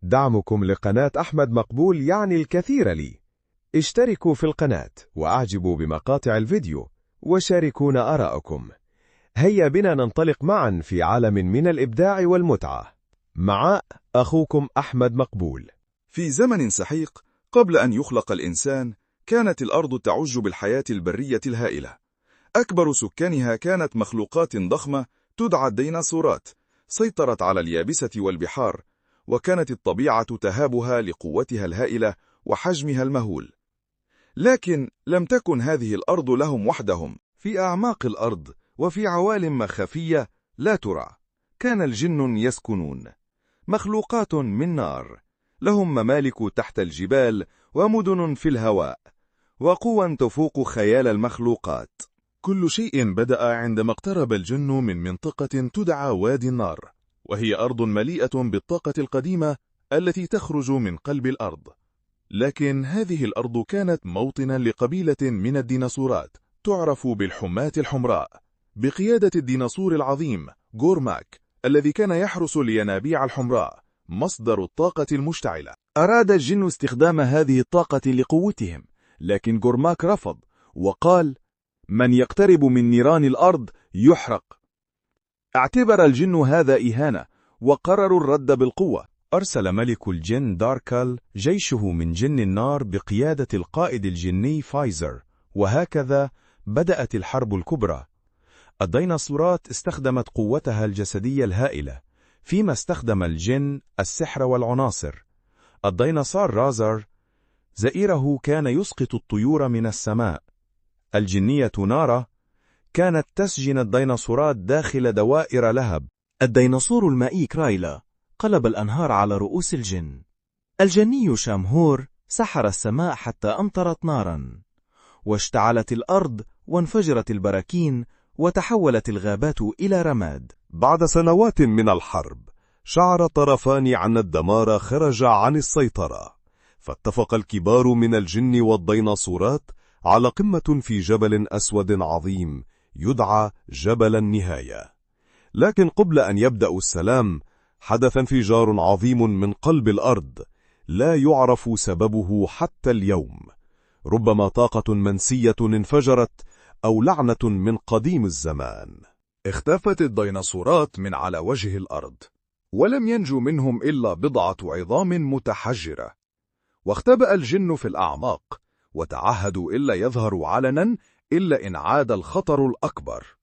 دعمكم لقناة أحمد مقبول يعني الكثير لي. اشتركوا في القناة وأعجبوا بمقاطع الفيديو وشاركونا آراءكم. هيا بنا ننطلق معا في عالم من الإبداع والمتعة مع أخوكم أحمد مقبول. في زمن سحيق قبل أن يخلق الإنسان، كانت الأرض تعج بالحياة البرية الهائلة. أكبر سكانها كانت مخلوقات ضخمة تدعى الديناصورات، سيطرت على اليابسة والبحار، وكانت الطبيعة تهابها لقوتها الهائلة وحجمها المهول. لكن لم تكن هذه الأرض لهم وحدهم. في أعماق الأرض وفي عوالم خفية لا ترى، كان الجن يسكنون، مخلوقات من نار، لهم ممالك تحت الجبال ومدن في الهواء، وقوى تفوق خيال المخلوقات. كل شيء بدأ عندما اقترب الجن من منطقة تدعى وادي النار، وهي أرض مليئة بالطاقة القديمة التي تخرج من قلب الأرض. لكن هذه الأرض كانت موطنا لقبيلة من الديناصورات تعرف بالحماة الحمراء، بقيادة الديناصور العظيم غورماك الذي كان يحرس الينابيع الحمراء، مصدر الطاقة المشتعلة. أراد الجن استخدام هذه الطاقة لقوتهم، لكن غورماك رفض وقال: من يقترب من نيران الأرض يحرق. اعتبر الجن هذا إهانة وقرروا الرد بالقوة. أرسل ملك الجن داركال جيشه من جن النار بقيادة القائد الجني فايزر، وهكذا بدأت الحرب الكبرى. الديناصورات استخدمت قوتها الجسدية الهائلة، فيما استخدم الجن السحر والعناصر. الديناصور رازر زئيره كان يسقط الطيور من السماء. الجنية نارا كانت تسجن الديناصورات داخل دوائر لهب. الديناصور المائي كرايلا قلب الأنهار على رؤوس الجن. الجني شامهور سحر السماء حتى أمطرت نارا، واشتعلت الأرض وانفجرت البراكين وتحولت الغابات إلى رماد. بعد سنوات من الحرب، شعر طرفان أن الدمار خرج عن السيطرة، فاتفق الكبار من الجن والديناصورات على قمة في جبل أسود عظيم يدعى جبل النهاية. لكن قبل أن يبدأ السلام، حدث انفجار عظيم من قلب الأرض لا يعرف سببه حتى اليوم. ربما طاقة منسية انفجرت أو لعنة من قديم الزمان. اختفت الديناصورات من على وجه الأرض، ولم ينجو منهم إلا بضعة عظام متحجرة. واختبأ الجن في الأعماق، وتعهدوا إلا يظهروا علنا إلا إن عاد الخطر الأكبر.